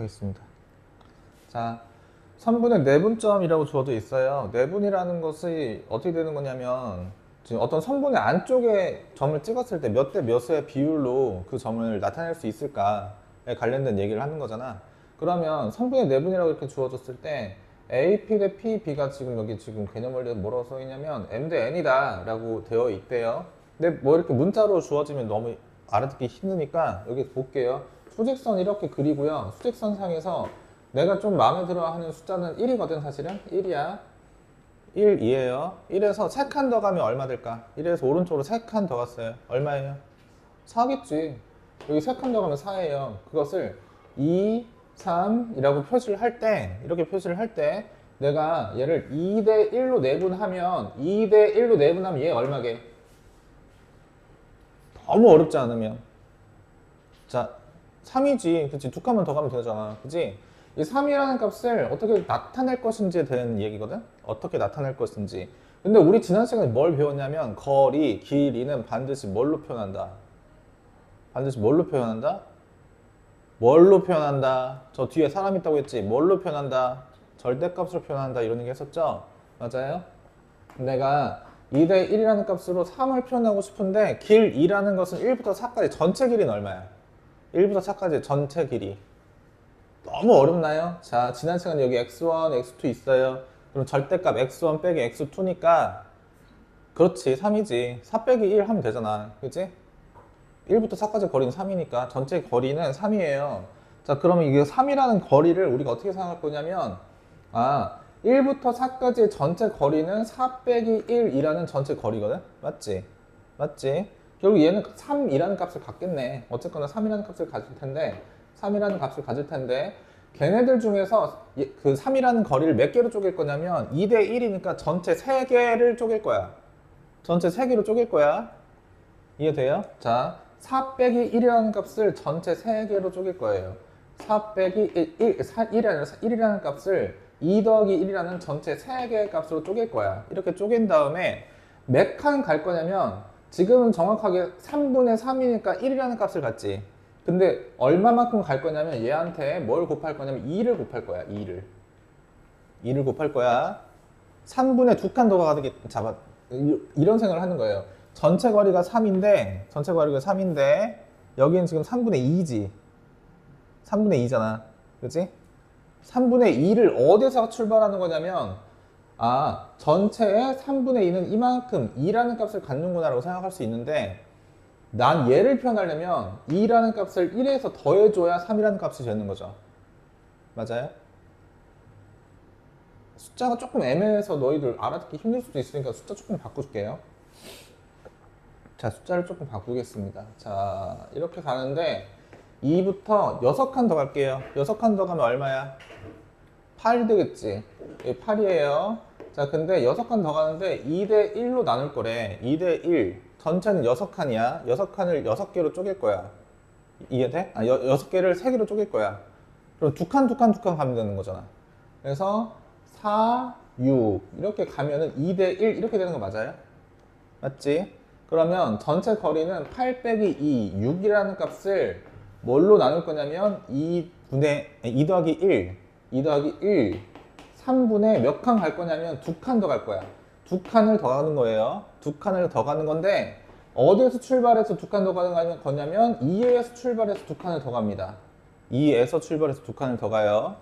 하겠습니다. 자, 선분의 내분점이라고 주어져 있어요. 내분이라는 것이 어떻게 되는 거냐면 지금 어떤 선분의 안쪽에 점을 찍었을 때 몇 대 몇의 비율로 그 점을 나타낼 수 있을까에 관련된 얘기를 하는 거잖아. 그러면 선분의 내분이라고 이렇게 주어졌을 때 AP 대 PB가 지금 여기 지금 개념 원리에 뭐라고 써 있냐면 M 대 N이다 라고 되어 있대요. 근데 뭐 이렇게 문자로 주어지면 너무 알아듣기 힘드니까 여기 볼게요. 수직선 이렇게 그리고요. 수직선 상에서 내가 좀 마음에 들어 하는 숫자는 1이거든 사실은. 1이야. 1, 2예요. 1에서 3칸 더 가면 얼마 될까? 1에서 오른쪽으로 3칸 더 갔어요. 얼마예요? 4겠지. 여기 3칸 더 가면 4예요. 그것을 2, 3이라고 표시를 할 때, 이렇게 표시를 할 때 내가 얘를 2대 1로 내분하면 2대 1로 내분하면 얘 얼마게? 너무 어렵지 않으면 자 3이지. 그치? 두 칸만 더 가면 되잖아. 그치? 이 3이라는 값을 어떻게 나타낼 것인지에 대한 얘기거든? 어떻게 나타낼 것인지. 근데 우리 지난 시간에 뭘 배웠냐면 거리, 길이는 반드시 뭘로 표현한다? 반드시 뭘로 표현한다? 뭘로 표현한다? 저 뒤에 사람 있다고 했지? 뭘로 표현한다? 절대값으로 표현한다 이런 얘기 했었죠? 맞아요? 내가 2대 1이라는 값으로 3을 표현하고 싶은데 길 2라는 것은 1부터 4까지 전체 길이는 얼마야? 1부터 4까지 전체 길이. 너무 어렵나요? 자, 지난 시간에 여기 x1, x2 있어요. 그럼 절대값 x1 빼기 x2니까 그렇지 3이지. 4 빼기 1 하면 되잖아. 그치? 1부터 4까지 거리는 3이니까 전체 거리는 3이에요. 자, 그러면 이게 3이라는 거리를 우리가 어떻게 생각할 거냐면 1부터 4까지의 전체 거리는 4 빼기 1이라는 전체 거리거든? 맞지? 맞지? 결국 얘는 3이라는 값을 갖겠네. 어쨌거나 3이라는 값을 가질 텐데 3이라는 값을 가질 텐데 걔네들 중에서 그 3이라는 거리를 몇 개로 쪼갤 거냐면 2대 1이니까 전체 3개를 쪼갤 거야. 전체 3개로 쪼갤 거야. 이해돼요? 자, 4 빼기 1이라는 값을 전체 3개로 쪼갤 거예요. 4 빼기 1이 아니라 1이라는 값을 2 더하기 1이라는 전체 3개의 값으로 쪼갤 거야. 이렇게 쪼갠 다음에 몇 칸 갈 거냐면 지금은 정확하게 3분의 3이니까 1이라는 값을 갖지. 근데 얼마만큼 갈 거냐면 얘한테 뭘 곱할 거냐면 2를 곱할 거야. 2를 곱할 거야. 3분의 2칸 더 가게 잡아. 이런 생각을 하는 거예요. 전체 거리가 3인데 여기는 지금 3분의 2지. 3분의 2잖아. 그치? 3분의 2를 어디서 출발하는 거냐면 전체의 3분의 2는 이만큼 2라는 값을 갖는구나 라고 생각할 수 있는데 난 얘를 표현하려면 2라는 값을 1에서 더해줘야 3이라는 값이 되는 거죠. 맞아요? 숫자가 조금 애매해서 너희들 알아듣기 힘들 수도 있으니까 숫자 조금 바꿔줄게요. 자, 숫자를 조금 바꾸겠습니다. 자, 이렇게 가는데 2부터 6칸 더 갈게요. 6칸 더 가면 얼마야? 8이 되겠지. 8이에요. 자, 근데 6칸 더 가는데 2대 1로 나눌 거래. 2대 1. 전체는 6칸이야. 6칸을 6개로 쪼갤 거야. 이해돼? 6개를 3개로 쪼갤 거야. 그럼 2칸 가면 되는 거잖아. 그래서 4, 6 이렇게 가면은 2대 1 이렇게 되는 거 맞아요? 맞지? 그러면 전체 거리는 8 빼기 2, 6이라는 값을 뭘로 나눌 거냐면 2 더하기 1, 3분의 몇 칸 갈 거냐면 2칸 더 갈 거야. 2칸을 더 가는 거예요. 2칸을 더 가는 건데 어디에서 출발해서 2칸 더 가는 거냐면 2에서 출발해서 2칸을 더 갑니다. 2에서 출발해서 2칸을 더 가요.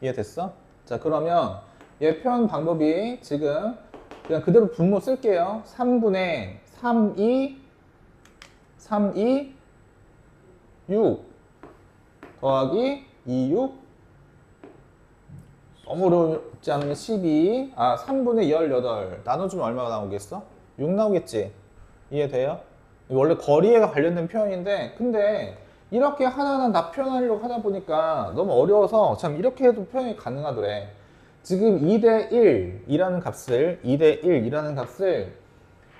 이해됐어? 자, 그러면 얘 표현 방법이 지금 그냥 그대로 분모 쓸게요. 3분의 3, 2, 6 더하기 2, 6 너무 어렵지 않으면 12 3분의 18 나눠주면 얼마가 나오겠어? 6 나오겠지? 이해돼요? 원래 거리에 관련된 표현인데 근데 이렇게 하나하나 다 표현하려고 하다 보니까 너무 어려워서 참 이렇게 해도 표현이 가능하더래. 지금 2대 1이라는 값을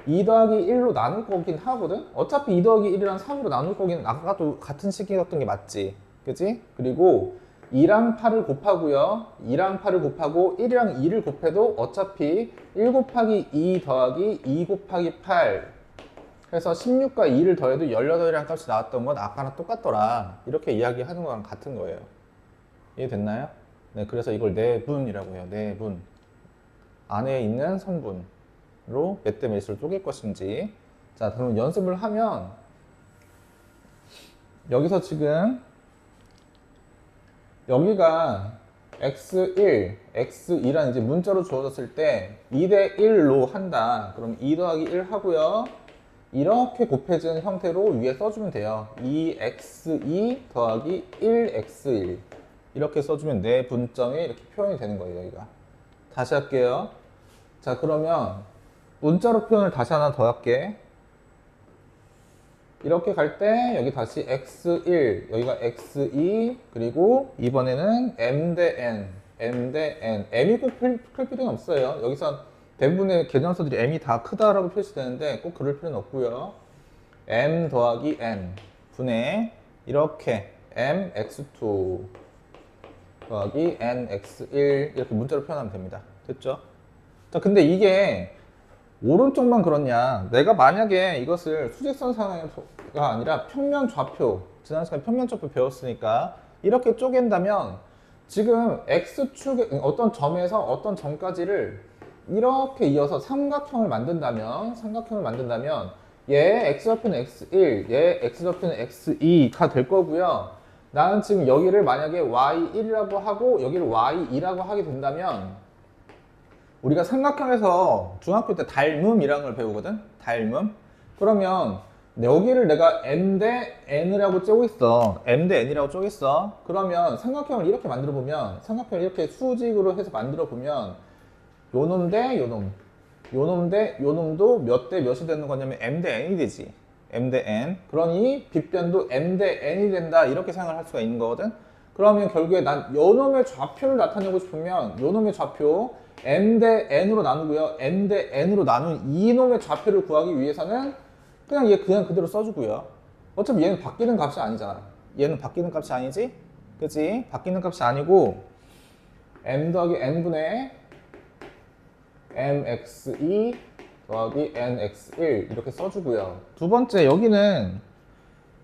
2 더하기 1로 나눌 거긴 하거든? 어차피 2 더하기 1이랑 3으로 나눌 거긴 아까도 같은 식이었던 게 맞지? 그치? 그리고 2랑 8을 곱하고요. 2랑 8을 곱하고 1이랑 2를 곱해도 어차피 1 곱하기 2 더하기 2 곱하기 8 해서 16과 2를 더해도 18이라는 값이 나왔던 건 아까랑 똑같더라. 이렇게 이야기하는 거랑 같은 거예요. 이해됐나요? 네, 그래서 이걸 내분이라고 해요. 내분. 안에 있는 성분으로 몇 대 몇을 쪼갤 것인지. 자, 그럼 연습을 하면 여기서 지금 여기가 x1, x2라는 이제 문자로 주어졌을 때 2대 1로 한다. 그럼 2 더하기 1 하고요. 이렇게 곱해진 형태로 위에 써주면 돼요. 2x2 더하기 1x1 이렇게 써주면 내 분점이 이렇게 표현이 되는 거예요. 여기가. 다시 할게요. 자, 그러면 문자로 표현을 다시 하나 더 할게. 이렇게 갈 때 여기 다시 x1 여기가 x2 그리고 이번에는 m 대 n m 대 n m이 꼭 클 필요는 없어요. 여기서 대부분의 계산서들이 m이 다 크다라고 표시되는데 꼭 그럴 필요는 없고요. m 더하기 n 분의 이렇게 mx2 더하기 nx1 이렇게 문자로 표현하면 됩니다. 됐죠? 자, 근데 이게 오른쪽만 그렇냐? 내가 만약에 이것을 수직선상가 아니라 평면 좌표, 지난 시간에 평면 좌표 배웠으니까 이렇게 쪼갠다면 지금 X축의 어떤 점에서 어떤 점까지를 이렇게 이어서 삼각형을 만든다면 얘 X좌표는 X1, 얘 X좌표는 X2가 될 거고요. 나는 지금 여기를 만약에 Y1이라고 하고 여기를 Y2라고 하게 된다면 우리가 삼각형에서 중학교 때 닮음이라는 걸 배우거든? 닮음? 그러면 여기를 내가 m 대 n이라고 쪼고 있어. m 대 n이라고 쪼겠어. 그러면 삼각형을 이렇게 만들어 보면 삼각형을 이렇게 수직으로 해서 만들어 보면 요놈 대 요놈 요놈 대 요놈도 몇 대 몇이 되는 거냐면 m 대 n이 되지. m 대 n. 그러니 빗변도 m 대 n이 된다. 이렇게 생각을 할 수가 있는 거거든. 그러면 결국에 난 요놈의 좌표를 나타내고 싶으면 요놈의 좌표 m 대 n으로 나누고요. m 대 n으로 나눈 이놈의 좌표를 구하기 위해서는 그냥 얘 그냥 그대로 써주고요. 어차피 얘는 바뀌는 값이 아니잖아. 얘는 바뀌는 값이 아니지? 그치? 바뀌는 값이 아니고 m 더하기 n분의 mx2 더하기 nx1 이렇게 써주고요. 두 번째 여기는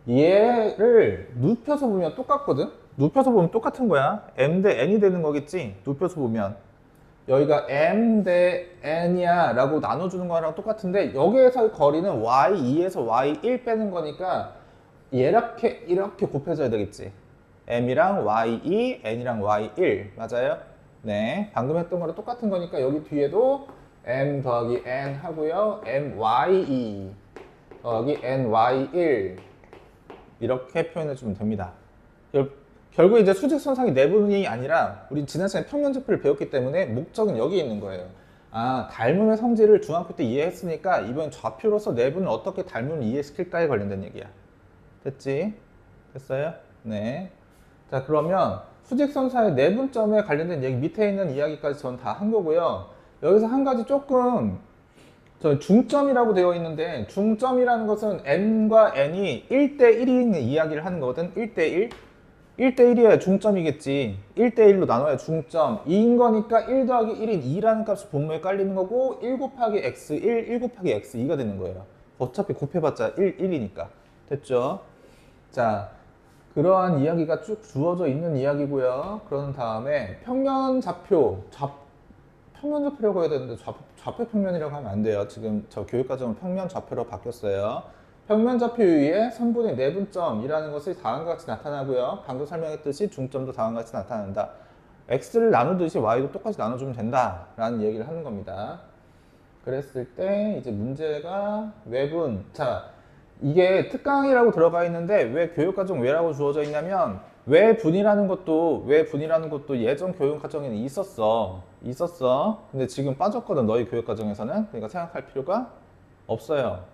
얘를 눕혀서 보면 똑같거든? 눕혀서 보면 똑같은 거야. m 대 n이 되는 거겠지? 눕혀서 보면. 여기가 m 대 n이야 라고 나눠주는 거랑 똑같은데 여기에서 거리는 y2에서 y1 빼는 거니까 이렇게 곱해져야 되겠지. m이랑 y2, n이랑 y1 맞아요? 네, 방금 했던 거랑 똑같은 거니까 여기 뒤에도 m 더하기 n 하고요. my2 더하기 ny1 이렇게 표현해주면 됩니다. 결국 이제 수직선상이 내분이 아니라 우리 지난 시간에 평면좌표를 배웠기 때문에 목적은 여기 있는 거예요. 아, 닮음의 성질을 중학교 때 이해했으니까 이번 좌표로서 내분을 어떻게 닮음을 이해시킬까에 관련된 얘기야. 됐지? 됐어요? 네. 자, 그러면 수직선상의 내분점에 관련된 얘기 밑에 있는 이야기까지 전 다 한 거고요. 여기서 한 가지 조금 중점이라고 되어 있는데 중점이라는 것은 m과 n이 1대1인 이야기를 하는 거거든. 1대1. 1대1이어야 중점이겠지. 1대1로 나눠야 중점. 2인 거니까 1 더하기 1인 2라는 값이 분모에 깔리는 거고 1 곱하기 x1, 1 곱하기 x2가 되는 거예요. 어차피 곱해봤자 1이니까. 됐죠? 자, 그러한 이야기가 쭉 주어져 있는 이야기고요. 그런 다음에 평면좌표라고 해야 되는데 좌표평면이라고 하면 안 돼요. 지금 저 교육과정은 평면좌표로 바뀌었어요. 평면좌표 위에 선분의 내분점이라는 것이 다음과 같이 나타나고요. 방금 설명했듯이 중점도 다음과 같이 나타난다. x를 나누듯이 y도 똑같이 나눠주면 된다라는 얘기를 하는 겁니다. 그랬을 때 이제 문제가 외분. 자, 이게 특강이라고 들어가 있는데 왜 교육과정 왜라고 주어져 있냐면 외분이라는 것도 예전 교육과정에는 있었어. 근데 지금 빠졌거든, 너희 교육과정에서는. 그러니까 생각할 필요가 없어요.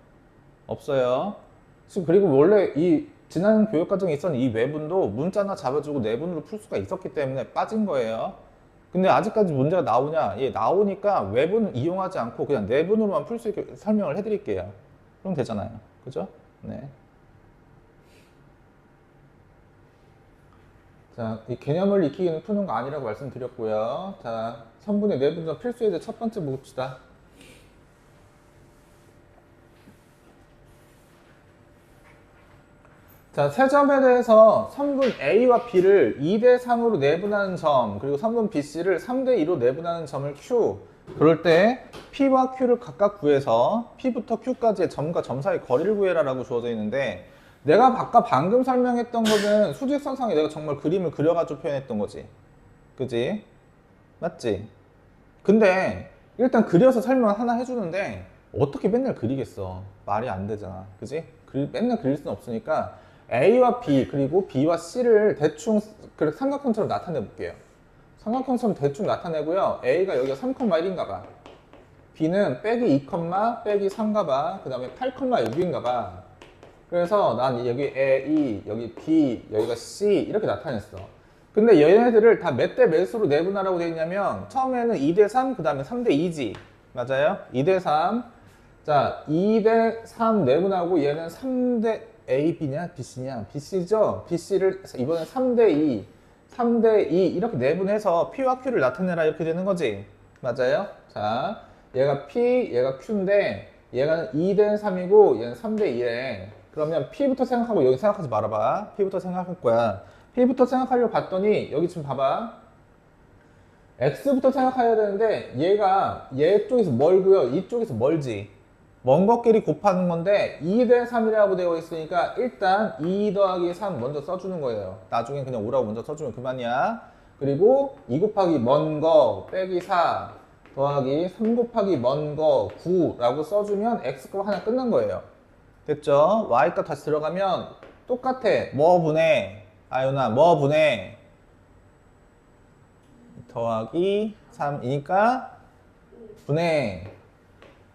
지금 그리고 원래 이 지난 교육과정에 있었던 이 외분도 문자나 잡아주고 내분으로 풀 수가 있었기 때문에 빠진 거예요. 근데 아직까지 문제가 나오냐? 예, 나오니까 외분 이용하지 않고 그냥 내분으로만 풀 수 있게 설명을 해드릴게요. 그럼 되잖아요. 그죠? 네. 자, 이 개념을 익히기는 푸는 거 아니라고 말씀드렸고요. 자, 선분의 내분점 필수예제 첫 번째 봅시다. 자, 세 점에 대해서 선분 A와 B를 2대 3으로 내분하는 점, 그리고 선분 BC를 3대 2로 내분하는 점을 Q. 그럴 때 P와 Q를 각각 구해서 P부터 Q까지의 점과 점 사이 거리를 구해라라고 주어져 있는데, 내가 아까 방금 설명했던 거는 수직선상에 내가 정말 그림을 그려가지고 표현했던 거지. 그지? 맞지? 근데 일단 그려서 설명 하나 해주는데 어떻게 맨날 그리겠어? 말이 안 되잖아. 그지? 맨날 그릴 수는 없으니까 A와 B 그리고 B와 C를 대충 삼각형처럼 나타내 볼게요. 삼각형처럼 대충 나타내고요. A가 여기가 3,1인가 봐. B는 빼기 2, 빼기 3가 봐. 그 다음에 8,6인가 봐. 그래서 난 여기 A, 여기 B, 여기가 C 이렇게 나타냈어. 근데 얘네들을 다 몇 대 몇으로 내분하라고 되어 있냐면 처음에는 2대 3, 그 다음에 3대 2지. 맞아요? 2대 3. 자, 2대 3 내분하고 얘는 3대 A, B냐? BC냐? BC죠? BC를 이번엔 3대 2, 3대 2 이렇게 내분해서 P와 Q를 나타내라 이렇게 되는 거지. 맞아요? 자, 얘가 P, 얘가 Q인데 얘가 2대 3이고 얘는 3대 2래. 그러면 P부터 생각하고 여기 생각하지 말아봐. P부터 생각할 거야. P부터 생각하려고 봤더니 여기 지금 봐봐. X부터 생각해야 되는데 얘가 얘 쪽에서 멀고요. 이쪽에서 멀지. 먼 것끼리 곱하는 건데 2대 3이라고 되어 있으니까 일단 2 더하기 3 먼저 써주는 거예요. 나중에 그냥 5라고 먼저 써주면 그만이야. 그리고 2 곱하기 먼 거 빼기 4 더하기 3 곱하기 먼 거 9라고 써주면 X값 하나 끝난 거예요. 됐죠? Y값 다시 들어가면 똑같아. 뭐 분해? 아유나 뭐 분해? 더하기 3이니까 분해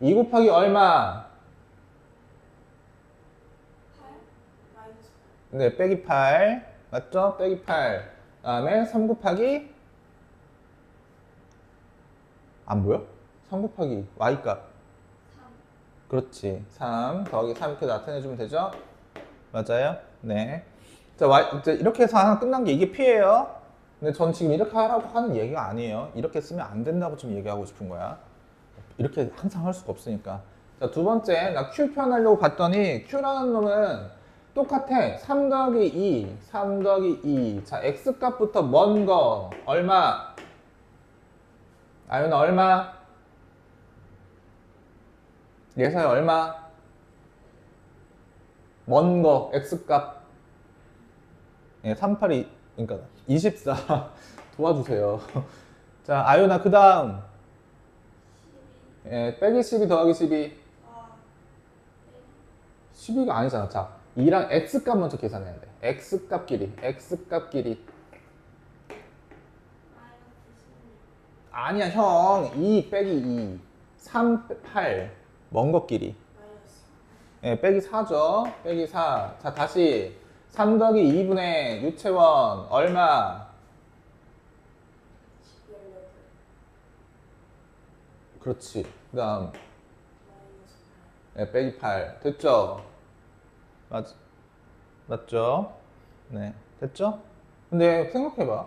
2 곱하기 얼마? 8? 네, 빼기 8 맞죠? 빼기 8 다음에 3 곱하기 안 보여? 3 곱하기 Y값 3. 그렇지 3 더하기 3 이렇게 나타내주면 되죠? 맞아요? 네. 자, 이제 이렇게 해서 하나 끝난 게 이게 P예요. 근데 전 지금 이렇게 하라고 하는 얘기가 아니에요. 이렇게 쓰면 안 된다고 좀 얘기하고 싶은 거야. 이렇게 항상 할 수가 없으니까. 자, 두 번째, 나 Q 표현하려고 봤더니 Q라는 놈은 똑같아. 3 더하기 2, 3 더하기 2. 자, X값부터 먼 거 얼마? 아유나 얼마? 예서야 얼마? 먼 거 X값. 예, 382, 그러니까 24. 도와주세요. 자, 아유나 그 다음 12. 예, 빼기 12 더하기 12. 12가 아니잖아. 자, 2랑 X값 먼저 계산해야 돼. X값끼리. X값끼리. 아니야, 형. 2 빼기 2. 3, 8. 먼 것끼리. 예, 빼기 4죠. 빼기 4. 자, 다시. 3 더하기 2분의 유채원. 얼마? 18. 그렇지. 그 다음. 예, 빼기 8. 됐죠? 맞죠? 네. 됐죠? 근데 생각해봐.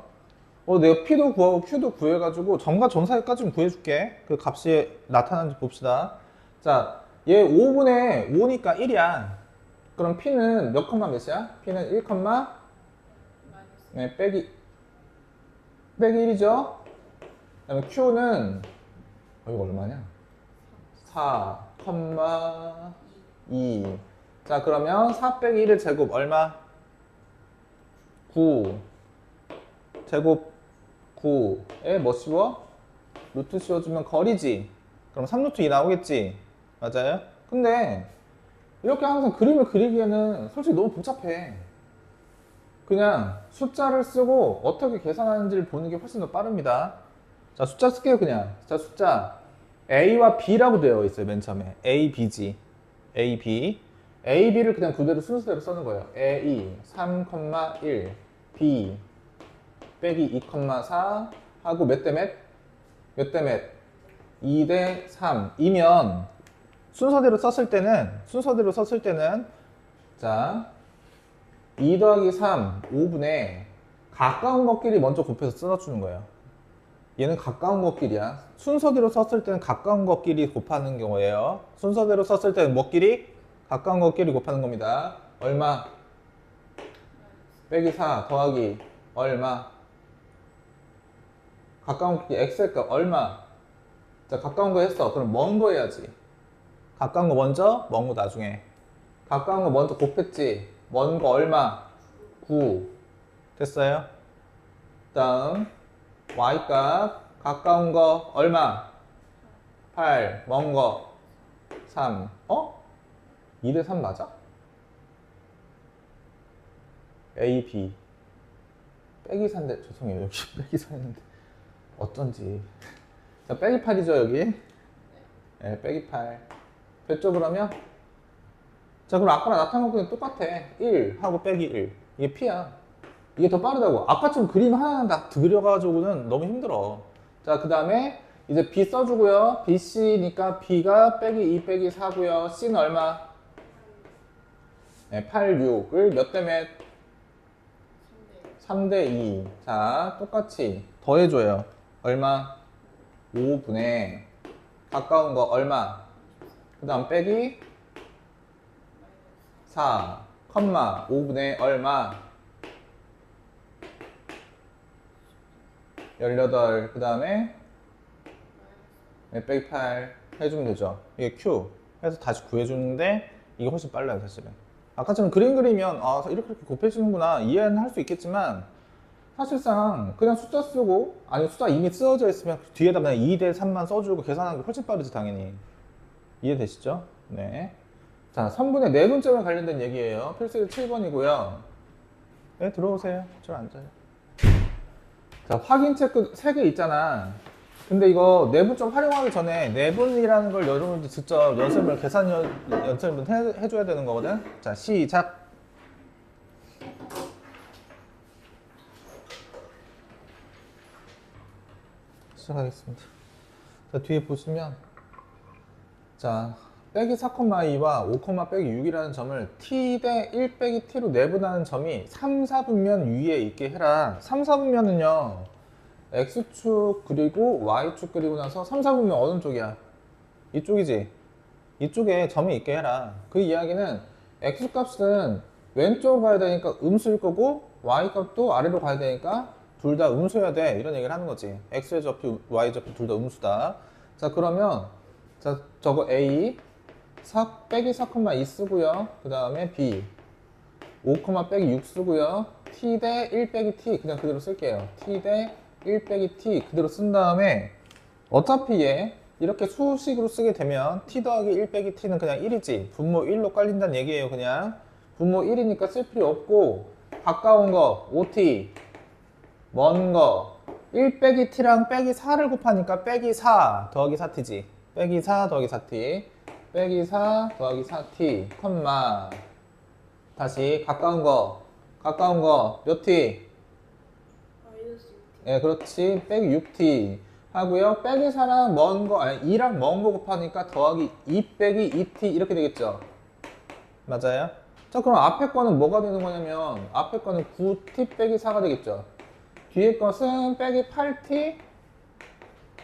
내가 P도 구하고 Q도 구해가지고 점과 점 사이까지 좀 구해줄게. 그 값이 나타나는지 봅시다. 자, 얘 5분의 5니까 1이야. 그럼 P는 몇 컴마 몇이야? P는 1 컴마 네, 빼기 1이죠? 그 다음에 Q는 이거 얼마냐? 4 컴마 2. 자, 그러면 4 빼기 1의 제곱 얼마? 9 제곱 9에 뭐 씌워? 루트 씌워주면 거리지. 그럼 3루트 2 나오겠지. 맞아요? 근데 이렇게 항상 그림을 그리기에는 솔직히 너무 복잡해. 그냥 숫자를 쓰고 어떻게 계산하는지를 보는 게 훨씬 더 빠릅니다. 자, 숫자 쓸게요. 그냥. 자, 숫자 A와 B라고 되어 있어요. 맨 처음에 A, B지. A, B. A, B를 그냥 그대로 순서대로 써는 거예요. A 3,1 B 빼기 2,4 하고 몇 대 몇? 몇 대 몇? 2 대 3 이면 순서대로 썼을 때는 자 2 더하기 3 5분의 가까운 것끼리 먼저 곱해서 써주는 거예요. 얘는 가까운 것끼리야. 순서대로 썼을 때는 가까운 것끼리 곱하는 경우예요. 순서대로 썼을 때는 뭐끼리? 가까운 것끼리 곱하는 겁니다. 얼마? 빼기 4 더하기 얼마? 가까운 게 x의 값 얼마? 자, 가까운 거 했어. 그럼 먼 거 해야지. 가까운 거 먼저, 먼 거 나중에. 가까운 거 먼저 곱했지. 먼 거 얼마? 9. 됐어요? 다음 y값 가까운 거 얼마? 8. 먼 거 3. 2대 3 맞아? A, B 빼기 4인데 죄송해요. 여기 빼기 4인데 어쩐지. 자, 빼기 8이죠 여기? 네, 빼기 8 됐죠 그러면? 자, 그럼 아까랑 나타난 거랑 똑같아. 1 하고 빼기 1 이게 P야. 이게 더 빠르다고. 아까처럼 그림 하나 딱 그려가지고는 너무 힘들어. 자, 그 다음에 이제 B 써주고요. BC니까 B가 빼기 2 빼기 4고요. C는 얼마? 네, 8, 6을 몇 대 몇? 3대 2. 자, 똑같이 더해줘요. 얼마? 5분의 가까운 거 얼마? 그 다음 빼기 4, 5분의 얼마? 18. 그 다음에 빼기 8 해주면 되죠. 이게 Q 해서 다시 구해주는데 이게 훨씬 빨라요 사실은. 아까처럼 그림 그리면 이렇게 곱해주는구나 이해는 할 수 있겠지만 사실상 그냥 숫자 쓰고 아니 숫자 이미 쓰여져 있으면 뒤에다 그냥 2대 3만 써주고 계산하는 게 훨씬 빠르지 당연히. 이해되시죠? 네. 자, 3분의 네 분점에 관련된 얘기예요. 필수제 7번이고요. 네, 들어오세요. 저 앉아요. 자, 확인 체크 3개 있잖아. 근데 이거 내분점 활용하기 전에 내분이라는 걸 여러분들 직접 연습을 계산 연습을 해줘야 되는 거거든. 자, 시작. 시작하겠습니다. 자, 뒤에 보시면 자, 빼기 4,2와 5, 빼기 6이라는 점을 t 대 1 빼기 t로 내분하는 점이 3, 4분면 위에 있게 해라. 3, 4분면은요 x축 그리고 y축 그리고 나서 3, 4분면 어느 쪽이야? 이쪽이지? 이쪽에 점이 있게 해라. 그 이야기는 x값은 왼쪽으로 가야 되니까 음수일 거고 y값도 아래로 가야 되니까 둘 다 음수여야 돼 이런 얘기를 하는 거지. x의 좌표, y 좌표 둘 다 음수다. 자, 그러면 자, 저거 a 4 빼기 4,2 쓰고요. 그 다음에 b 5, 빼기 6 쓰고요. t 대 1 빼기 t 그냥 그대로 쓸게요. t 대 1 빼기 t 그대로 쓴 다음에 어차피 얘 이렇게 수식으로 쓰게 되면 t 더하기 1 빼기 t는 그냥 1이지. 분모 1로 깔린다는 얘기예요. 그냥 분모 1이니까 쓸 필요 없고 가까운 거 5t 먼 거 1 빼기 t랑 빼기 4를 곱하니까 빼기 4 더하기 4t지. 빼기 4 더하기 4t 빼기 4 더하기 4t 컴마 다시 가까운 거 몇 t? 마이너스 6t. 예, 그렇지. 빼기 6t 하고요. 빼기 4랑 먼 거, 아니 2랑 먼 거 곱하니까 더하기 2 빼기 2t 이렇게 되겠죠. 맞아요? 자, 그럼 앞에 거는 뭐가 되는 거냐면 앞에 거는 9t 빼기 4가 되겠죠. 뒤에 것은 빼기 8t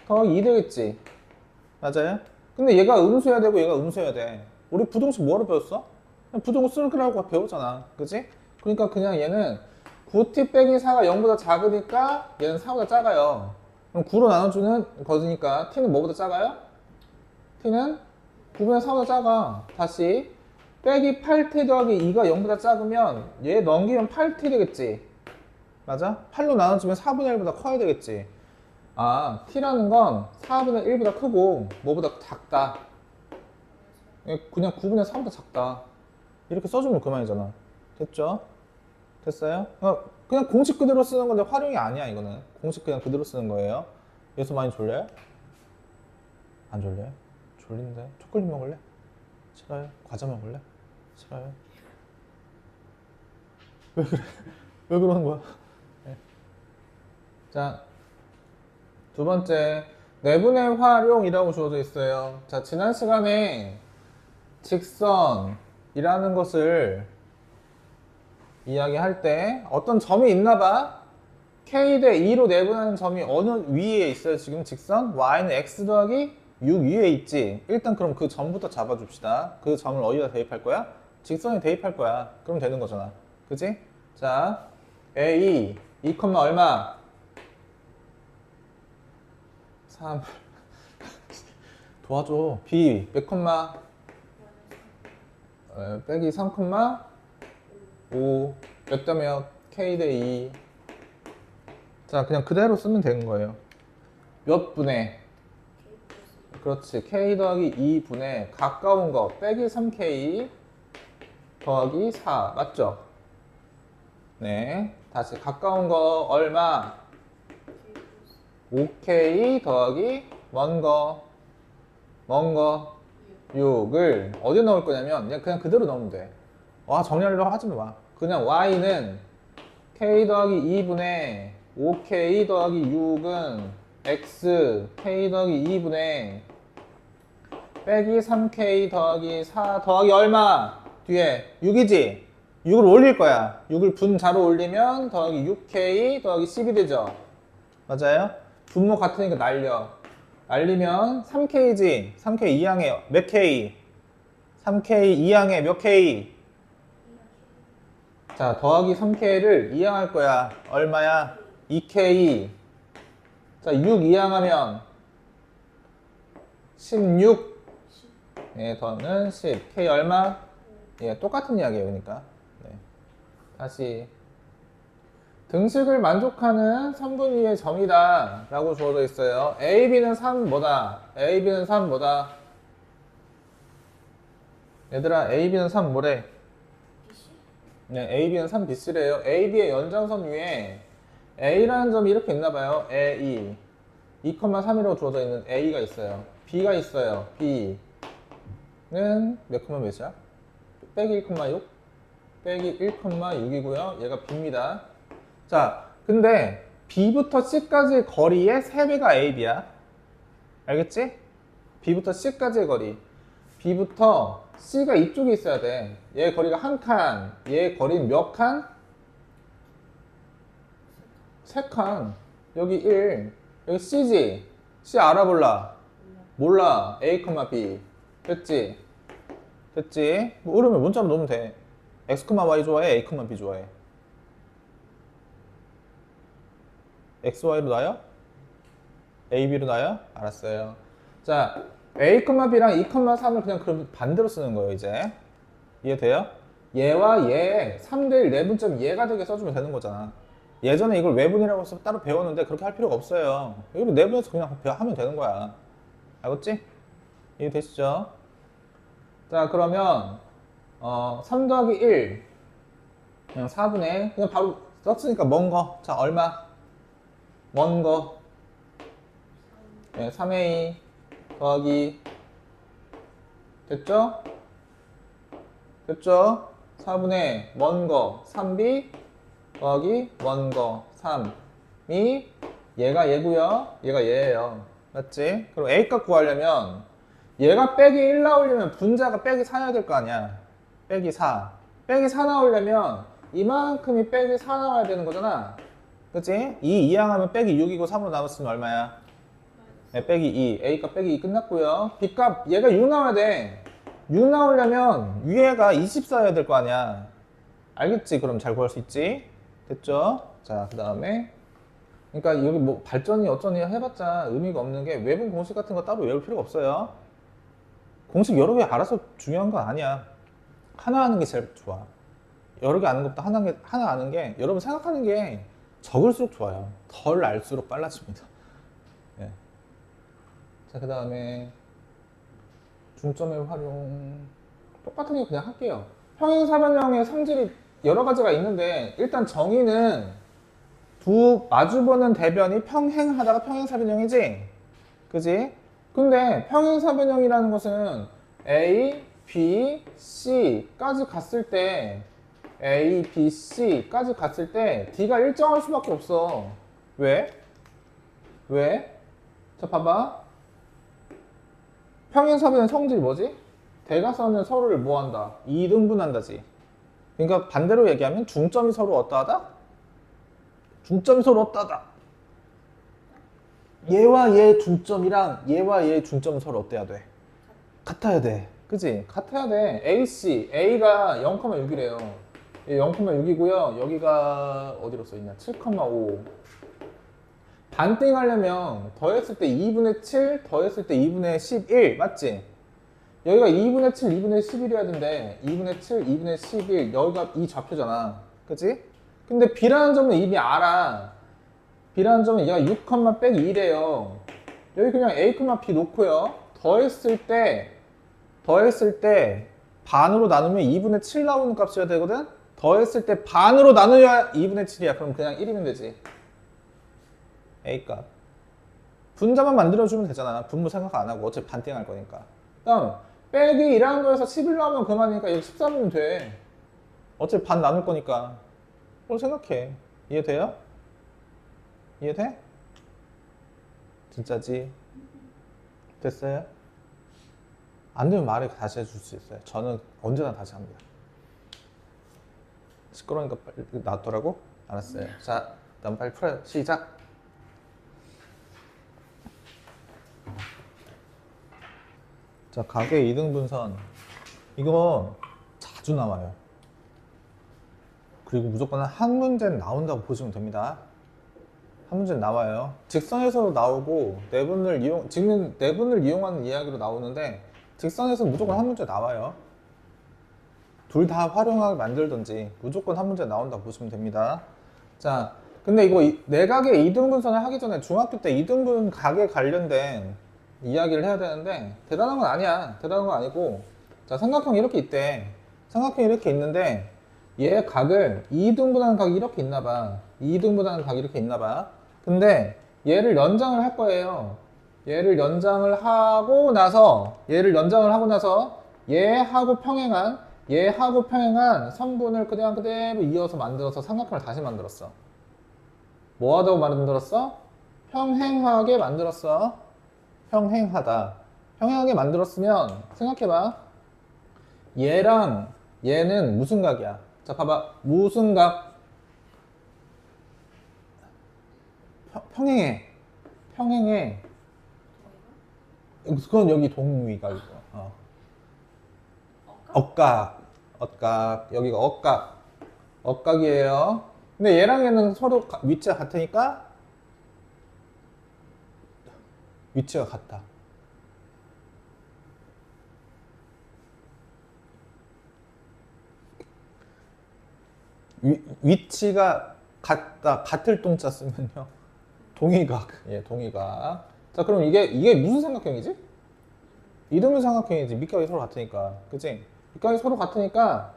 더하기 2 되겠지. 맞아요? 근데 얘가 음수여야 되고 얘가 음수여야 돼. 우리 부등식 뭐로 배웠어? 그냥 부등식 쓰라고 배우잖아. 그치? 그러니까 그냥 얘는 9t 빼기 4가 0보다 작으니까 얘는 4보다 작아요. 그럼 9로 나눠주는 거니까 t는 뭐보다 작아요? t는 9분의 4보다 작아. 다시 빼기 8t 더하기 2가 0보다 작으면 얘 넘기면 8t 되겠지. 맞아? 8로 나눠주면 4분의 1보다 커야 되겠지. 아, t라는 건 4분의 1보다 크고 뭐보다 작다. 그냥 9분의 4보다 작다. 이렇게 써주면 그만이잖아. 됐죠? 됐어요? 그냥 공식 그대로 쓰는 건데 활용이 아니야 이거는. 공식 그냥 그대로 쓰는 거예요. 여기서 많이 졸려요? 안 졸려요? 졸린데? 초콜릿 먹을래? 싫어요? 과자 먹을래? 싫어요? 왜 그래? 왜 그러는 거야? 네. 자, 두 번째, 내분의 활용이라고 주어져 있어요. 자, 지난 시간에 직선이라는 것을 이야기할 때 어떤 점이 있나 봐. k 대 2로 내분하는 점이 어느 위에 있어요? 지금 직선? y는 x 더하기 6 위에 있지. 일단 그럼 그 점부터 잡아줍시다. 그 점을 어디다 대입할 거야? 직선에 대입할 거야. 그럼 되는 거잖아. 그지? 자, A 2, 얼마? 3 도와줘. B 몇 콤마? 빼기 3 콤마 5 몇 대 몇? K 대 2. 자 그냥 그대로 쓰면 되는 거예요. 몇 분의? 그렇지. K 더하기 2분의 가까운 거 빼기 3K 더하기 4 맞죠? 네 다시 가까운 거 얼마? 5K 더하기 먼 거 6을 어디에 넣을 거냐면 그냥 그대로 넣으면 돼. 와 정리하려고 하지 마. 그냥 Y는 K 더하기 2분의 5K 더하기 6은 X K 더하기 2분의 빼기 3K 더하기 4 더하기 얼마? 뒤에 6이지? 6을 올릴 거야. 6을 분자로 올리면 더하기 6K 더하기 10이 되죠? 맞아요? 분모 같으니까 날리면 3K지? 3K 2항에 몇 K? 3K 2항에 몇 K? 자 더하기 3K를 2항 할 거야. 얼마야? 2K. 자 6 2항하면 16. 예, 더는 10. K 얼마? 예, 똑같은 이야기예요, 그러니까. 네. 다시 등식을 만족하는 3분의 2의 점이다 라고 주어져 있어요. A, B는 3 뭐다? A, B는 3 뭐다? 얘들아, A, B는 3 뭐래? 네, A, B는 3 BC래요. A, B의 연장선 위에 A라는 점이 이렇게 있나봐요. A, 2,3이라고 주어져 있는 A가 있어요. B가 있어요. B는 몇 콤마 몇이야? 빼기 1,6? 빼기 1,6이고요. 얘가 B입니다. 자, 근데 B부터 C까지의 거리의 3배가 AB야. 알겠지? B부터 C까지의 거리. B부터 C가 이쪽에 있어야 돼. 얘 거리가 한 칸. 얘 거리는 몇 칸? 3칸. 여기 1. 여기 C지? C 알아볼라? 몰라. A, B. 됐지? 됐지? 뭐 그러면 문자로 넣으면 돼. X, Y 좋아해? A, B 좋아해? X, Y로 놔요? A, B로 놔요? 알았어요. 자, A, B랑 2,3을 그냥 그럼 반대로 쓰는 거예요, 이제. 이해돼요? 얘와 얘 3대1 내분점 얘가 되게 써주면 되는 거잖아. 예전에 이걸 외분이라고 해서 따로 배웠는데 그렇게 할 필요가 없어요. 이걸 내분에서 그냥 하면 되는 거야. 알겠지? 이해되시죠? 자, 그러면 3 더하기 1 그냥 4분의 그냥 바로 썼으니까 먼 거. 자, 얼마? 먼 거. 네, 3A 더하기 됐죠? 됐죠? 4분의 먼 거 3B 더하기 먼 거 3이 얘가 얘고요. 얘가 얘예요. 맞지? 그럼 A값 구하려면 얘가 빼기 1 나오려면 분자가 빼기 4여야 될 거 아니야. 빼기 4. 빼기 4 나오려면 이만큼이 빼기 4 나와야 되는 거잖아. 그치? 2 이항하면 빼기 6이고 3으로 나눴으면 얼마야? 네, 빼기 2. A값 빼기 2 끝났고요. B값 얘가 6 나와야 돼. 6 나오려면 위에가 24여야 될 거 아니야. 알겠지? 그럼 잘 구할 수 있지? 됐죠? 자, 그 다음에 그러니까 여기 뭐 발전이 어쩌니 해봤자 의미가 없는 게 외분 공식 같은 거 따로 외울 필요가 없어요. 공식 여러 개 알아서 중요한 건 아니야. 하나 하는 게 제일 좋아. 여러 개 아는 것보다 하나 아는 게 여러분 생각하는 게 적을수록 좋아요. 덜 알수록 빨라집니다. 네. 자, 그 다음에 중점의 활용 똑같은 거 그냥 할게요. 평행사변형의 성질이 여러 가지가 있는데 일단 정의는 두 마주보는 대변이 평행하다가 평행사변형이지? 그지? 근데 평행사변형이라는 것은 A, B, C까지 갔을 때 A, B, C까지 갔을 때 D가 일정할 수밖에 없어. 왜? 왜? 자, 봐봐. 평행사변의 성질이 뭐지? 대각선은 서로를 뭐한다? 2등분한다지. 그러니까 반대로 얘기하면 중점이 서로 어떠하다? 중점이 서로 어떠하다? 얘와 얘 중점이랑 얘와 얘 중점은 서로 어때야 돼? 같아야 돼. 그지? 같아야 돼. AC, A가 0,6이래요. 0,6이고요. 여기가 어디로 써있냐? 7,5. 반띵하려면 더했을 때 2분의 7, 더했을 때 2분의 11. 맞지? 여기가 2분의 7, 2분의 11이어야 되는데 2분의 7, 2분의 11 여기가 이 좌표잖아. 그치? 근데 B라는 점은 이미 알아. B라는 점은 얘가 6, 빼기 2래요. 여기 그냥 A, B 놓고요. 더했을 때 반으로 나누면 2분의 7 나오는 값이어야 되거든? 더했을 때 반으로 나누어야 2분의 7이야. 그럼 그냥 1이면 되지. A값. 분자만 만들어주면 되잖아. 분모 생각 안 하고 어차피 반띵할 거니까. 그다음 빼기 1하는 거에서 11 나오면 그만이니까 여기 13이면 돼. 어차피 반 나눌 거니까. 그걸 생각해. 이해돼요? 이해돼? 진짜지? 됐어요? 안 되면 말해 다시 해줄 수 있어요. 저는 언제나 다시 합니다. 시끄러우니까 빨리 놔두라고? 알았어요. 자, 다음 빨리 풀어요. 시작! 자, 가계 2등분선. 이거 자주 나와요. 그리고 무조건 한 문제는 나온다고 보시면 됩니다. 한 문제는 나와요. 직선에서도 나오고 내분을 이용하는 이야기로 나오는데 직선에서 무조건 한 문제 나와요. 둘 다 활용하게 만들든지 무조건 한 문제 나온다고 보시면 됩니다. 자, 근데 이거 내각의 이등분선을 하기 전에 중학교 때 이등분 각에 관련된 이야기를 해야 되는데 대단한 건 아니야. 대단한 건 아니고, 자, 삼각형이 이렇게 있대. 삼각형이 이렇게 있는데 얘 각을 2등분하는 각이 이렇게 있나 봐. 2등분하는 각이 이렇게 있나 봐. 근데 얘를 연장을 할 거예요. 얘를 연장을 하고 나서 얘하고 평행한 선분을 그냥 그대로 이어서 만들어서 삼각형을 다시 만들었어. 뭐 하다고 만들었어? 평행하게 만들었어. 평행하다. 평행하게 만들었으면 생각해봐. 얘랑 얘는 무슨 각이야? 자, 봐봐. 무슨 각? 평행해. 그건 여기 동위각이고. 억각. 여기가 억각이에요. 근데 얘랑 얘는 서로 위치가 같으니까 위치가 같다. 위치가 같을 동자 쓰면요. 동의각. 예, 동의각. 자, 그럼 이게 무슨 삼각형이지? 이등분 삼각형이지. 밑각이 서로 같으니까. 그치? 밑각이 서로 같으니까,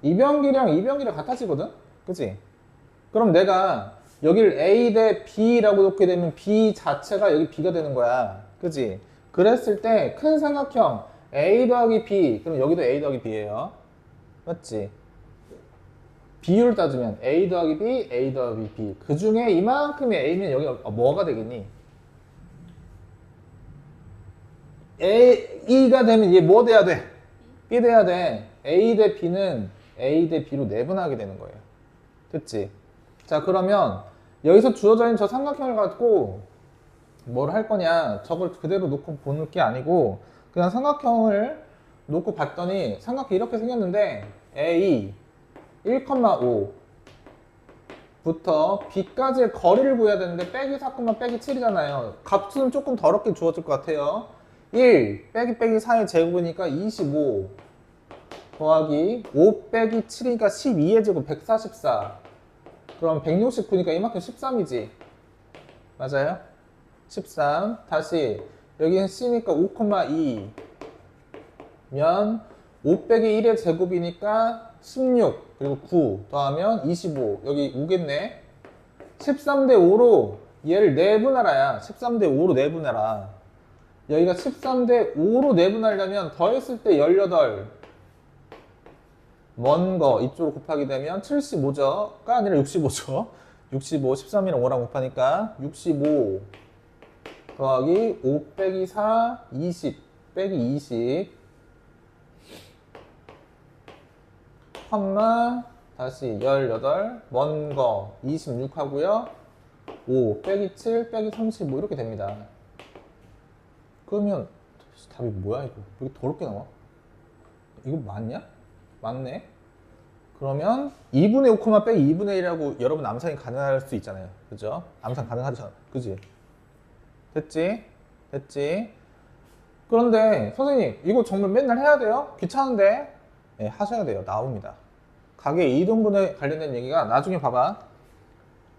이변기랑 같아지거든? 그치? 그럼 내가 여기를 A 대 B라고 놓게 되면 B 자체가 여기 B가 되는 거야. 그치? 그랬을 때 큰 삼각형 A 더하기 B, 그럼 여기도 A 더하기 B예요. 맞지? 비율 따지면 A 더하기 B, A 더하기 B. 그 중에 이만큼의 A면 여기가 뭐가 되겠니? A가 되면 얘 뭐 돼야 돼? B 돼야 돼. A 대 B는 A 대 B로 내분하게 되는 거예요. 됐지? 자, 그러면 여기서 주어져 있는 저 삼각형을 갖고 뭘 할 거냐? 저걸 그대로 놓고 보는 게 아니고 그냥 삼각형을 놓고 봤더니 삼각형이 이렇게 생겼는데 A 1,5부터 B까지의 거리를 구해야 되는데 빼기 4, 빼기 7이잖아요. 값은 조금 더럽게 주어질 것 같아요. 1 빼기 4의 제곱이니까 25 더하기 5 빼기 7이니까 12의 제곱 144. 그럼 169니까 이만큼 13이지. 맞아요? 13. 다시 여기는 C니까 5,2 면 5 빼기 1의 제곱이니까 16 그리고 9 더하면 25. 여기 5겠네. 13대 5로 얘를 내분하라야. 13대 5로 내분해라. 여기가 13대 5로 내분하려면 더했을 때 18 먼 거 이쪽으로 곱하게 되면 75가 아니라 65죠. 65, 13이랑 5랑 곱하니까 65 더하기 5 빼기 4, 20 빼기 20 다시 18 먼 거 26 하고요. 5 빼기 7 빼기 35 이렇게 됩니다. 그러면 답이 뭐야 이거? 왜 이렇게 더럽게 나와? 이거 맞냐? 맞네. 그러면 2분의 5, 빼기 2분의 1이라고 여러분 암산이 가능할 수 있잖아요. 그죠? 암산 가능하잖아. 그지? 됐지? 됐지? 그런데 선생님 이거 정말 맨날 해야 돼요? 귀찮은데? 네, 하셔야 돼요. 나옵니다. 가게 이등분에 관련된 얘기가 나중에 봐봐.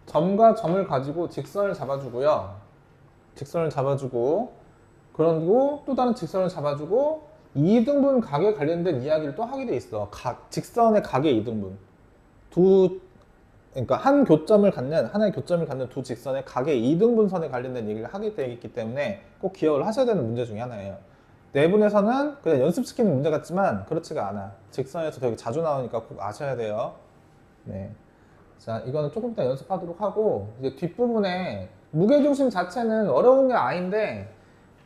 점과 점을 가지고 직선을 잡아주고요. 직선을 잡아주고 그리고 또 다른 직선을 잡아주고 이등분 가게 관련된 이야기를 또 하게 돼 있어. 직선의 가게 이등분. 그러니까 하나의 교점을 갖는 두 직선의 가게 이등분선에 관련된 얘기를 하게 되어 있기 때문에 꼭 기억을 하셔야 되는 문제 중에 하나예요. 내분에서는 그냥 연습시키는 문제 같지만 그렇지가 않아. 직선에서 되게 자주 나오니까 꼭 아셔야 돼요. 네. 자, 이거는 조금 이따 연습하도록 하고 이제 뒷부분에 무게중심 자체는 어려운 게 아닌데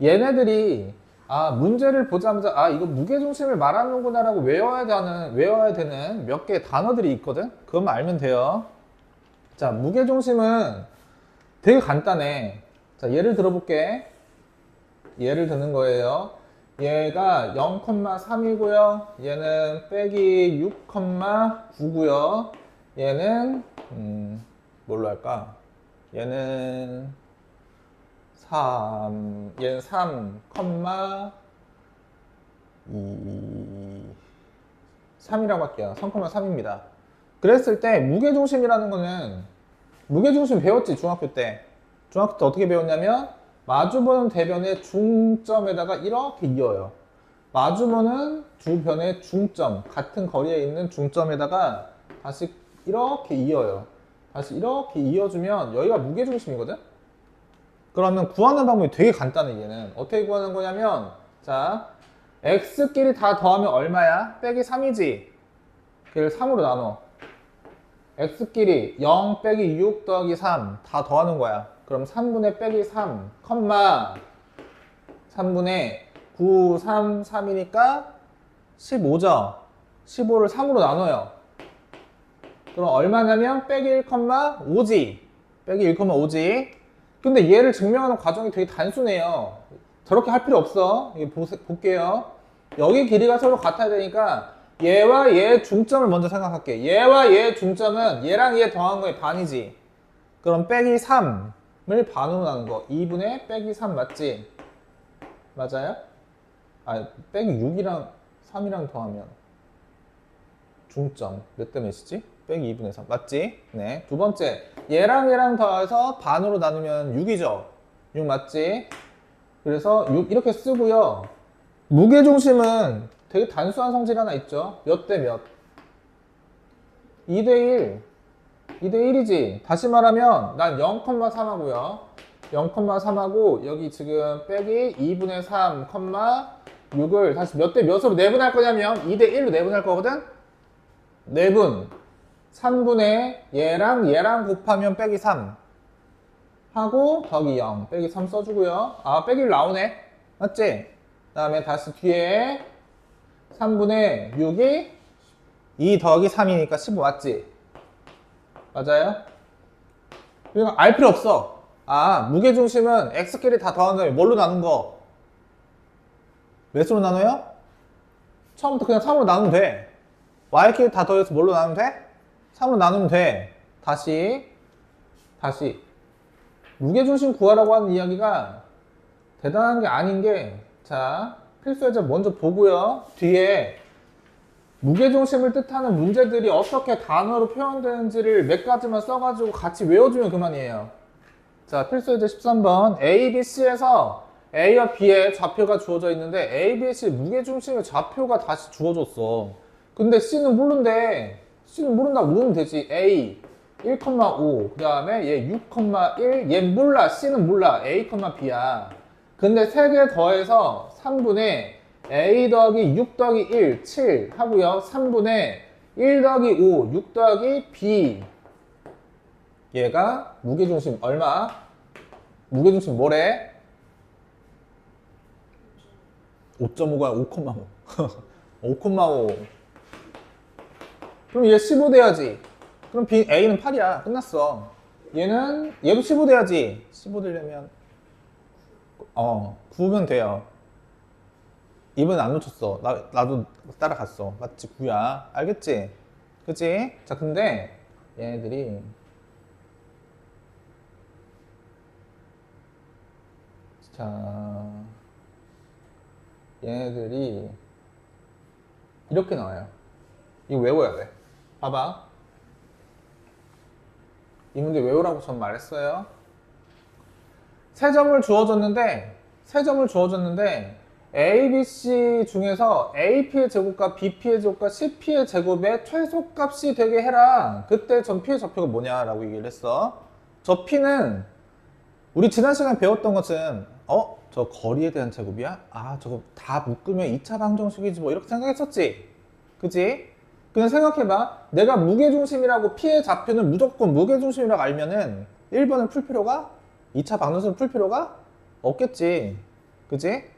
얘네들이 문제를 보자마자 이거 무게중심을 말하는구나 라고 외워야 되는 몇 개의 단어들이 있거든? 그것만 알면 돼요. 자, 무게중심은 되게 간단해. 자, 예를 들어볼게. 예를 드는 거예요. 얘가 0,3이고요. 얘는 빼기 6,9고요. 얘는 뭘로 할까? 얘는 3, 얘는 3,2 3이라고 할게요. 3,3입니다. 그랬을 때 무게중심이라는 거는 무게중심 배웠지 중학교 때. 중학교 때 어떻게 배웠냐면 마주보는 대변의 중점에다가 이렇게 이어요. 마주보는 두 변의 중점, 같은 거리에 있는 중점에다가 다시 이렇게 이어요. 다시 이렇게 이어주면 여기가 무게중심이거든? 그러면 구하는 방법이 되게 간단해. 얘는 어떻게 구하는 거냐면 자, x끼리 다 더하면 얼마야? 빼기 3이지. 그걸 3으로 나눠. x끼리 0 빼기 6 더하기 3 다 더하는 거야. 그럼 3분의 빼기 3, 3분의 9, 3, 3이니까 15죠. 15를 3으로 나눠요. 그럼 얼마냐면 빼기 1,5지. 빼기 1,5지. 근데 얘를 증명하는 과정이 되게 단순해요. 저렇게 할 필요 없어. 이거 볼게요. 여기 길이가 서로 같아야 되니까 얘와 얘의 중점을 먼저 생각할게. 얘와 얘의 중점은 얘랑 얘 더한 거의 반이지. 그럼 빼기 3을 반으로 나눈 거. 2분의 빼기 3 맞지? 맞아요? 빼기 6이랑 3이랑 더하면 중점 몇 대 몇이지? 빼기 2분의 3 맞지? 네. 두 번째 얘랑 얘랑 더해서 반으로 나누면 6이죠? 6 맞지? 그래서 6 이렇게 쓰고요. 무게중심은 되게 단순한 성질 하나 있죠? 몇 대 몇? 2대 1. 2대 1이지. 다시 말하면 난 0,3 하고요. 0,3하고 여기 지금 빼기 2분의 3, 6을 다시 몇 대 몇으로 내분할 거냐면 2대 1로 내분할 거거든? 내분 3분의 얘랑 곱하면 빼기 3 하고 더하기 0 빼기 3 써주고요. 빼기 1 나오네. 맞지? 그 다음에 다시 뒤에 3분의 6이 2 더하기 3이니까 15 맞지? 맞아요? 그러니까 알 필요 없어. 무게중심은 x끼리 다 더한 다음에 뭘로 나눈 거? 몇으로 나눠요? 처음부터 그냥 3으로 나누면 돼. y끼리 다 더해서 뭘로 나누면 돼? 3으로 나누면 돼. 다시 무게중심 구하라고 하는 이야기가 대단한 게 아닌 게 자, 필수예제 먼저 보고요. 뒤에 무게중심을 뜻하는 문제들이 어떻게 단어로 표현되는지를 몇 가지만 써가지고 같이 외워주면 그만이에요. 자, 필수예제 13번 A, B, C에서 A와 B의 좌표가 주어져 있는데 A, B, C 무게중심의 좌표가 다시 주어졌어. 근데 C는 모른대. C는 모른다고 모르면 되지. A 1,5 그 다음에 얘 6,1 얘 몰라. C는 몰라. A, B야. 근데 3개 더해서 3분의 A 더하기 6 더하기 1 7 하고요. 3분의 1 더하기 5 6 더하기 B 얘가 무게중심 얼마? 무게중심 뭐래? 5.5가 5,5 5,5 그럼 얘 15 돼야지. 그럼 A는 8이야. 끝났어. 얘도 15 돼야지. 15 되려면 9면 돼요. 이번엔 안 놓쳤어. 나도 따라갔어. 맞지? 9야. 알겠지? 그치? 자, 근데 얘네들이 자, 얘네들이 이렇게 나와요. 이거 외워야 돼. 봐봐. 이 문제 외우라고 전 말했어요. 세 점을 주어줬는데 A, B, C 중에서 AP의 제곱과 BP의 제곱과 CP의 제곱의 최소값이 되게 해라. 그때 전 P의 좌표가 뭐냐라고 얘기를 했어. 저 P는 우리 지난 시간에 배웠던 것은 저 거리에 대한 제곱이야? 아, 저거 다 묶으면 2차 방정식이지 뭐 이렇게 생각했었지? 그치? 그냥 생각해봐. 내가 무게중심이라고 P의 좌표는 무조건 무게중심이라고 알면은 1번을 풀 필요가 2차 방정식을 풀 필요가 없겠지. 그치?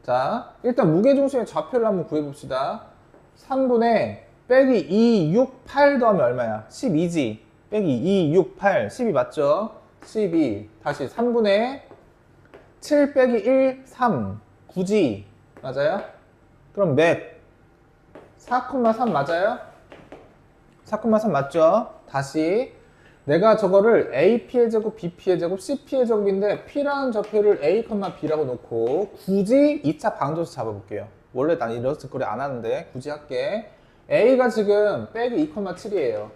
자, 일단 무게중심의 좌표를 한번 구해봅시다. 3분의 빼기 2, 6, 8 더하면 얼마야? 12지. 빼기 2, 6, 8, 12 맞죠? 12. 다시 3분의 7 빼기 1, 3. 9지. 맞아요? 그럼 몇? 4,3 맞아요? 4,3 맞죠? 다시 내가 저거를 AP의 제곱, BP의 제곱, CP의 제곱인데 P라는 좌표를 A, B라고 놓고 굳이 2차 방정식 잡아볼게요. 원래 난 이랬을 거리 안 하는데 굳이 할게. A가 지금 빼기 2,7이에요.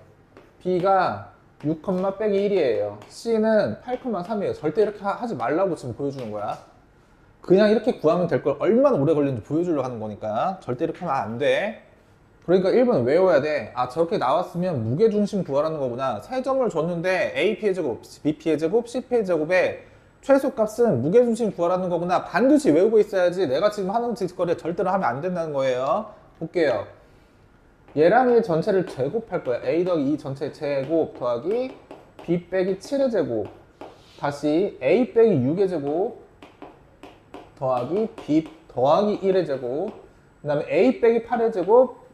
B가 6, 빼기 1이에요. C는 8,3이에요. 절대 이렇게 하지 말라고 지금 보여주는 거야. 그냥 이렇게 구하면 될 걸 얼마나 오래 걸리는지 보여주려고 하는 거니까 절대 이렇게 하면 안 돼. 그러니까 1번 외워야 돼. 아, 저렇게 나왔으면 무게중심 구하라는 거구나. 세 점을 줬는데 AP의 제곱, BP의 제곱, CP의 제곱의 최소값은 무게중심 구하라는 거구나. 반드시 외우고 있어야지 내가 지금 하는 짓거리에 절대로 하면 안 된다는 거예요. 볼게요. 얘랑 얘 전체를 제곱할 거야. A 더하기 2 전체 제곱 더하기 B 빼기 7의 제곱 다시 A 빼기 6의 제곱 더하기 B 더하기 1의 제곱 그 다음에 A 빼기 8의 제곱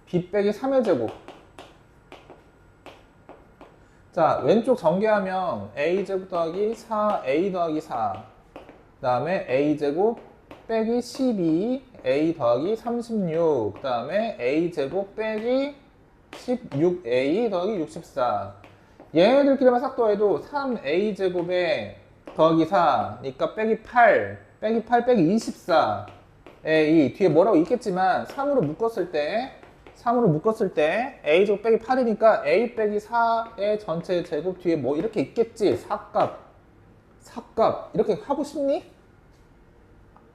B 빼기 3의 제곱. 자, 왼쪽 전개하면 A제곱 더하기 4A 더하기 4 그 다음에 A제곱 빼기 12 A 더하기 36 그 다음에 A제곱 빼기 16A 더하기 64 얘네들끼리만 싹 더해도 3A제곱에 더하기 4니까 빼기 8 빼기 8 빼기 24 A 뒤에 뭐라고 있겠지만 3으로 묶었을 때 A제곱 빼기 8이니까 A 빼기 4의 전체 제곱 뒤에 뭐 이렇게 있겠지. 4값 이렇게 하고 싶니?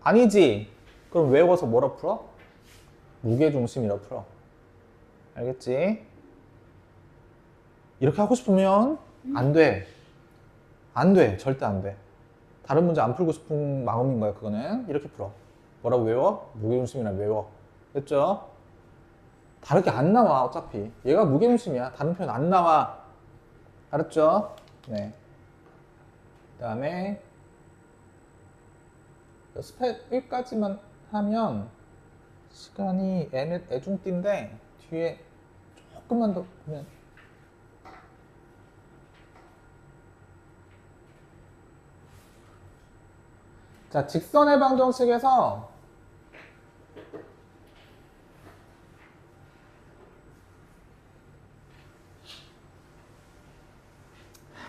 아니지. 그럼 외워서 뭐라 풀어? 무게중심이라 풀어. 알겠지? 이렇게 하고 싶으면 안 돼. 절대 안 돼. 다른 문제 안 풀고 싶은 마음인 거야. 그거는 이렇게 풀어. 뭐라고 외워? 무게중심이라 외워. 됐죠? 다르게 안 나와. 어차피 얘가 무게중심이야. 다른 표현 안 나와. 알았죠? 네. 그 다음에 스펙 1까지만 하면 시간이 애중띠인데 뒤에 조금만 더 보면 자, 직선의 방정식에서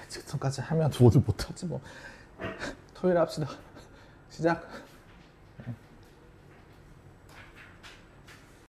직선까지 하면 오늘 못하지 뭐. 토요일에 합시다. 시작.